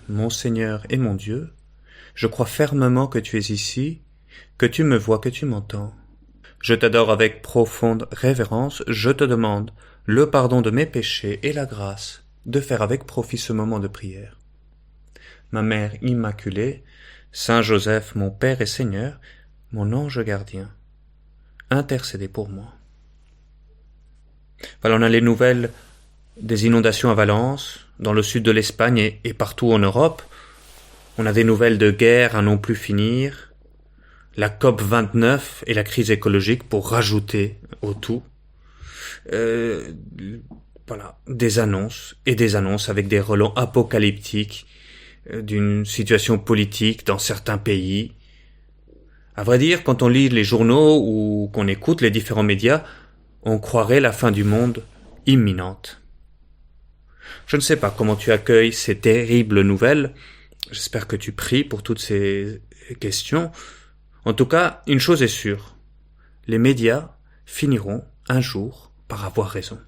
mon Seigneur et mon Dieu, je crois fermement que tu es ici, que tu me vois, que tu m'entends. Je t'adore avec profonde révérence, je te demande le pardon de mes péchés et la grâce de faire avec profit ce moment de prière. Ma Mère Immaculée, Saint Joseph, mon Père et Seigneur, mon ange gardien, intercédez pour moi. Voilà, on a les nouvelles des inondations à Valence, dans le sud de l'Espagne et partout en Europe. On a des nouvelles de guerre à non plus finir, la COP29 et la crise écologique pour rajouter au tout. Voilà, des annonces et des annonces avec des relents apocalyptiques d'une situation politique dans certains pays. À vrai dire, quand on lit les journaux ou qu'on écoute les différents médias, on croirait la fin du monde imminente. Je ne sais pas comment tu accueilles ces terribles nouvelles. J'espère que tu pries pour toutes ces questions. En tout cas, une chose est sûre. Les médias finiront un jour par avoir raison.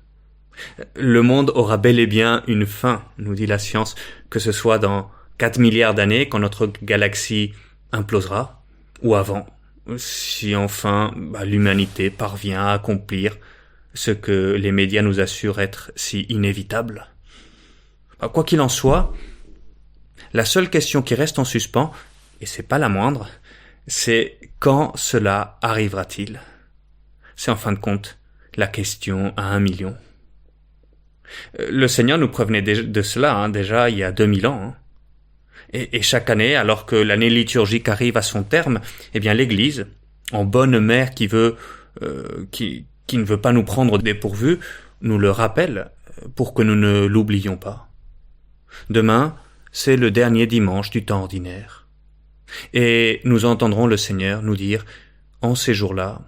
Le monde aura bel et bien une fin, nous dit la science, que ce soit dans 4 milliards d'années quand notre galaxie implosera, ou avant, si enfin l'humanité parvient à accomplir ce que les médias nous assurent être si inévitable. Quoi qu'il en soit, la seule question qui reste en suspens, et c'est pas la moindre, c'est quand cela arrivera-t-il? C'est en fin de compte la question à 1 million. Le Seigneur nous prévenait de cela déjà il y a 2000 ans. Et chaque année, alors que l'année liturgique arrive à son terme, eh bien l'Église, en bonne mère qui ne veut pas nous prendre dépourvus, nous le rappelle pour que nous ne l'oublions pas. Demain, c'est le dernier dimanche du temps ordinaire. Et nous entendrons le Seigneur nous dire, en ces jours-là,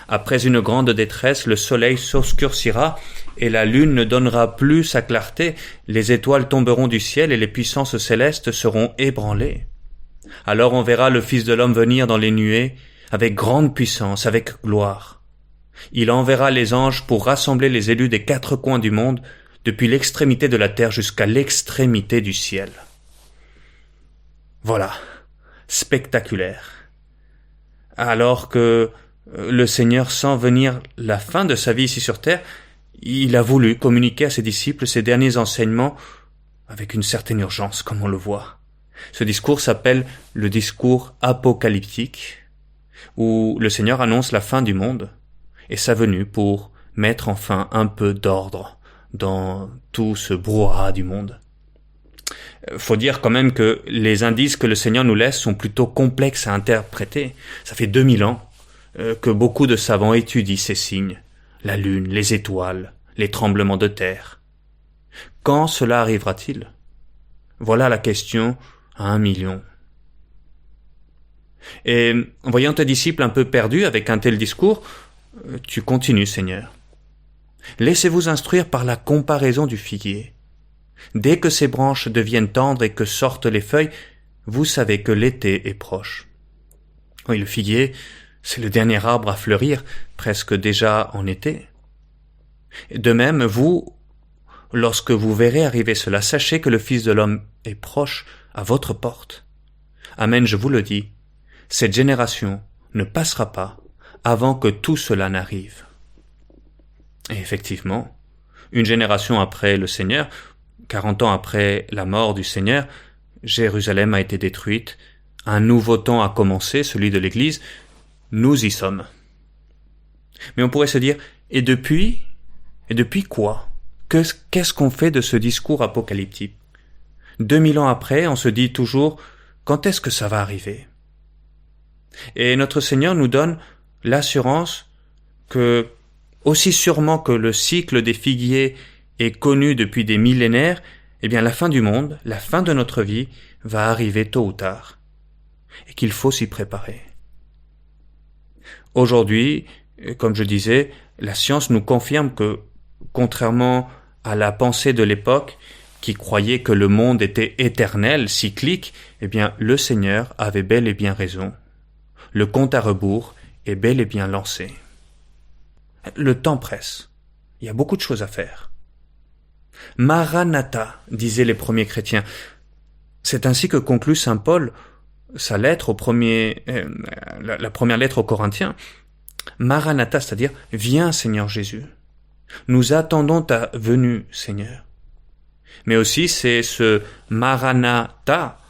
après une grande détresse, le soleil s'obscurcira et la lune ne donnera plus sa clarté, les étoiles tomberont du ciel et les puissances célestes seront ébranlées. Alors on verra le Fils de l'homme venir dans les nuées, avec grande puissance, avec gloire. Il enverra les anges pour rassembler les élus des 4 coins du monde, depuis l'extrémité de la terre jusqu'à l'extrémité du ciel. Voilà, spectaculaire. Alors que le Seigneur sent venir la fin de sa vie ici sur terre, il a voulu communiquer à ses disciples ses derniers enseignements avec une certaine urgence, comme on le voit. Ce discours s'appelle le discours apocalyptique, où le Seigneur annonce la fin du monde et sa venue pour mettre enfin un peu d'ordre dans tout ce brouhaha du monde. Faut dire quand même que les indices que le Seigneur nous laisse sont plutôt complexes à interpréter. Ça fait 2000 ans que beaucoup de savants étudient ces signes, la lune, les étoiles, les tremblements de terre. Quand cela arrivera-t-il? Voilà la question à 1 million. Et en voyant tes disciples un peu perdus avec un tel discours, tu continues, Seigneur. Laissez-vous instruire par la comparaison du figuier. Dès que ses branches deviennent tendres et que sortent les feuilles, vous savez que l'été est proche. Oui, le figuier, c'est le dernier arbre à fleurir, presque déjà en été. De même, vous, lorsque vous verrez arriver cela, sachez que le Fils de l'homme est proche à votre porte. Amen, je vous le dis, cette génération ne passera pas avant que tout cela n'arrive. Et effectivement, une génération après le Seigneur, 40 ans après la mort du Seigneur, Jérusalem a été détruite, un nouveau temps a commencé, celui de l'Église, nous y sommes. Mais on pourrait se dire, et depuis quoi? Qu'est-ce qu'on fait de ce discours apocalyptique? 2000 ans après, on se dit toujours, quand est-ce que ça va arriver? Et notre Seigneur nous donne l'assurance que, aussi sûrement que le cycle des figuiers est connu depuis des millénaires, eh bien la fin du monde, la fin de notre vie, va arriver tôt ou tard, et qu'il faut s'y préparer. Aujourd'hui, comme je disais, la science nous confirme que, contrairement à la pensée de l'époque, qui croyait que le monde était éternel, cyclique, eh bien le Seigneur avait bel et bien raison. Le compte à rebours est bel et bien lancé. Le temps presse. Il y a beaucoup de choses à faire. Maranatha, disaient les premiers chrétiens. C'est ainsi que conclut saint Paul sa lettre la première lettre aux Corinthiens. Maranatha, c'est-à-dire « Viens Seigneur Jésus ». Nous attendons ta venue, Seigneur. Mais aussi c'est ce Maranatha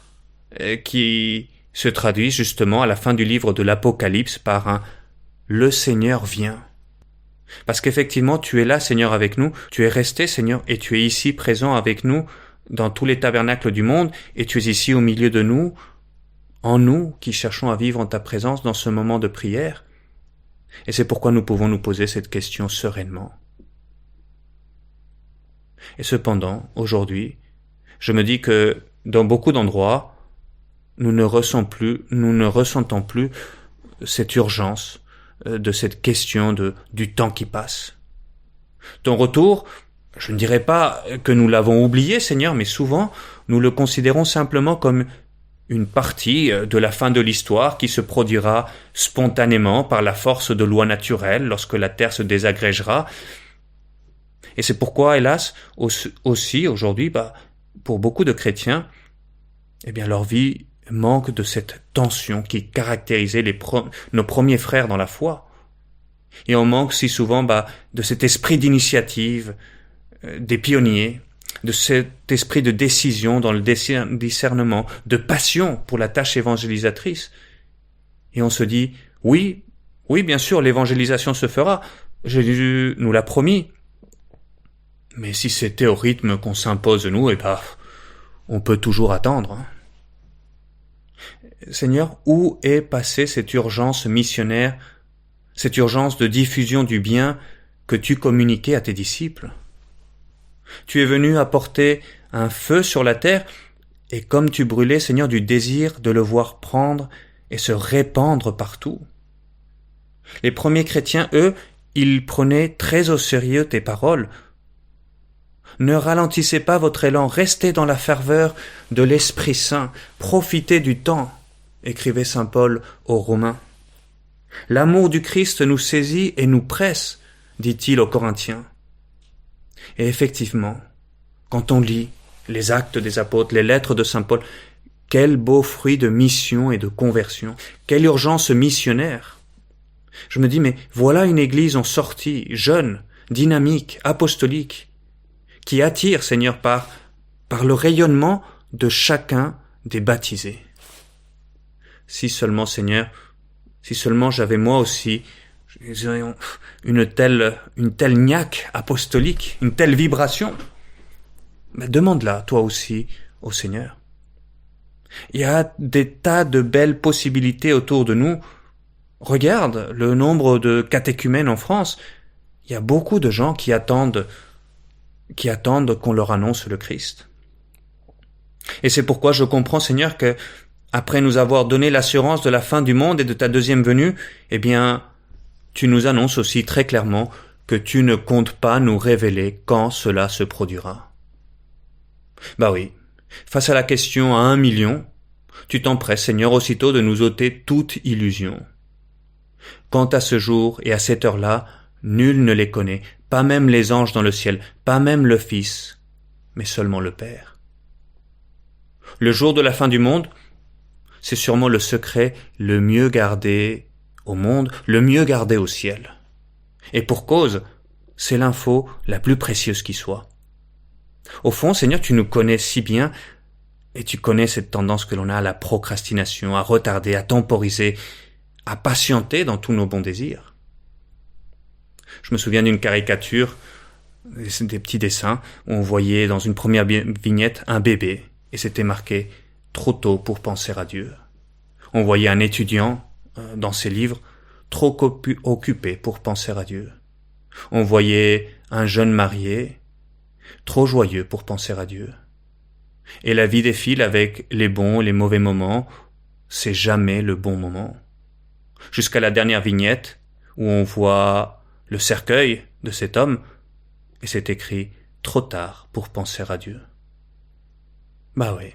qui se traduit justement à la fin du livre de l'Apocalypse par un « Le Seigneur vient ». Parce qu'effectivement, tu es là, Seigneur, avec nous, tu es resté, Seigneur, et tu es ici présent avec nous dans tous les tabernacles du monde, et tu es ici au milieu de nous, en nous qui cherchons à vivre en ta présence dans ce moment de prière. Et c'est pourquoi nous pouvons nous poser cette question sereinement. Et cependant, aujourd'hui, je me dis que dans beaucoup d'endroits, nous ne ressentons plus cette urgence de cette question du temps qui passe. Ton retour, je ne dirais pas que nous l'avons oublié, Seigneur, mais souvent, nous le considérons simplement comme une partie de la fin de l'histoire qui se produira spontanément par la force de lois naturelles lorsque la terre se désagrégera. Et c'est pourquoi, hélas, aussi aujourd'hui, pour beaucoup de chrétiens, leur vie manque de cette tension qui caractérisait nos premiers frères dans la foi. Et on manque si souvent de cet esprit d'initiative des pionniers, de cet esprit de décision dans le discernement, de passion pour la tâche évangélisatrice. Et on se dit, oui, bien sûr, l'évangélisation se fera, Jésus nous l'a promis. Mais si c'était au rythme qu'on s'impose nous, on peut toujours attendre. Seigneur, où est passée cette urgence missionnaire, cette urgence de diffusion du bien que tu communiquais à tes disciples? Tu es venu apporter un feu sur la terre, et comme tu brûlais, Seigneur, du désir de le voir prendre et se répandre partout. Les premiers chrétiens, eux, ils prenaient très au sérieux tes paroles. Ne ralentissez pas votre élan, restez dans la ferveur de l'Esprit Saint, profitez du temps, écrivait saint Paul aux Romains. L'amour du Christ nous saisit et nous presse, dit-il aux Corinthiens. Et effectivement, quand on lit les actes des apôtres, les lettres de saint Paul, quel beau fruit de mission et de conversion, quelle urgence missionnaire. Je me dis, mais voilà une église en sortie, jeune, dynamique, apostolique, qui attire, Seigneur, par le rayonnement de chacun des baptisés. Si seulement, Seigneur, si seulement j'avais moi aussi une telle niaque apostolique, une telle vibration, demande-la, toi aussi, au Seigneur. Il y a des tas de belles possibilités autour de nous. Regarde le nombre de catéchumènes en France. Il y a beaucoup de gens qui attendent qu'on leur annonce le Christ. Et c'est pourquoi je comprends, Seigneur, que après nous avoir donné l'assurance de la fin du monde et de ta deuxième venue, tu nous annonces aussi très clairement que tu ne comptes pas nous révéler quand cela se produira. Oui, face à la question à 1 million, tu t'empresses, Seigneur, aussitôt de nous ôter toute illusion. Quant à ce jour et à cette heure-là, nul ne les connaît, pas même les anges dans le ciel, pas même le Fils, mais seulement le Père. Le jour de la fin du monde, c'est sûrement le secret le mieux gardé au monde, le mieux gardé au ciel. Et pour cause, c'est l'info la plus précieuse qui soit. Au fond, Seigneur, tu nous connais si bien, et tu connais cette tendance que l'on a à la procrastination, à retarder, à temporiser, à patienter dans tous nos bons désirs. Je me souviens d'une caricature, des petits dessins, où on voyait dans une première vignette un bébé, et c'était marqué « Trop tôt pour penser à Dieu ». On voyait un étudiant, dans ses livres, trop occupé pour penser à Dieu. On voyait un jeune marié, trop joyeux pour penser à Dieu. Et la vie défile avec les bons et les mauvais moments, c'est jamais le bon moment. Jusqu'à la dernière vignette, où on voit le cercueil de cet homme, et c'est écrit « Trop tard pour penser à Dieu ». Oui.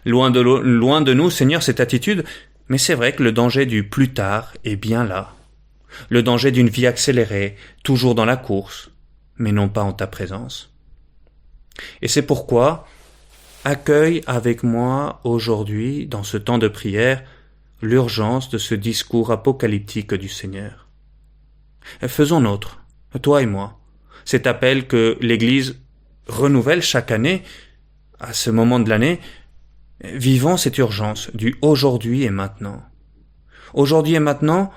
Loin de nous, Seigneur, cette attitude, mais c'est vrai que le danger du plus tard est bien là. Le danger d'une vie accélérée, toujours dans la course, mais non pas en ta présence. Et c'est pourquoi, accueille avec moi aujourd'hui, dans ce temps de prière, l'urgence de ce discours apocalyptique du Seigneur. Faisons nôtre, toi et moi, cet appel que l'Église renouvelle chaque année, à ce moment de l'année. Vivons cette urgence du aujourd'hui et maintenant. Aujourd'hui et maintenant,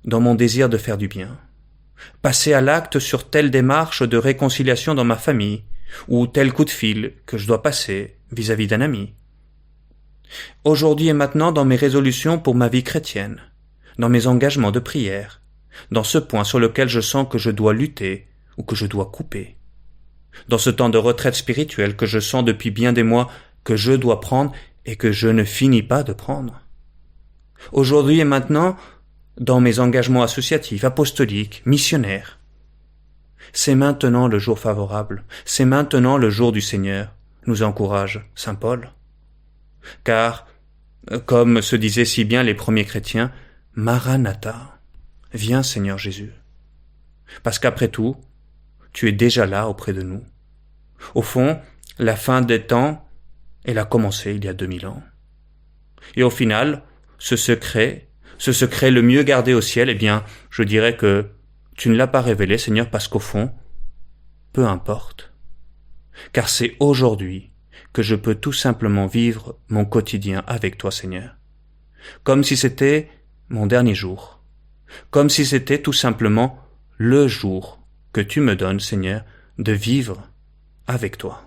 dans mon désir de faire du bien. Passer à l'acte sur telle démarche de réconciliation dans ma famille, ou tel coup de fil que je dois passer vis-à-vis d'un ami. Aujourd'hui et maintenant dans mes résolutions pour ma vie chrétienne, dans mes engagements de prière, dans ce point sur lequel je sens que je dois lutter ou que je dois couper. Dans ce temps de retraite spirituelle que je sens depuis bien des mois que je dois prendre et que je ne finis pas de prendre. Aujourd'hui et maintenant, dans mes engagements associatifs, apostoliques, missionnaires. C'est maintenant le jour favorable, c'est maintenant le jour du Seigneur, nous encourage saint Paul. Car, comme se disaient si bien les premiers chrétiens, Maranatha, viens Seigneur Jésus. Parce qu'après tout, tu es déjà là auprès de nous. Au fond, la fin des temps, elle a commencé il y a 2000 ans. Et au final, ce secret le mieux gardé au ciel, eh bien, je dirais que tu ne l'as pas révélé, Seigneur, parce qu'au fond, peu importe. Car c'est aujourd'hui que je peux tout simplement vivre mon quotidien avec toi, Seigneur. Comme si c'était mon dernier jour. Comme si c'était tout simplement le jour que tu me donnes, Seigneur, de vivre avec toi.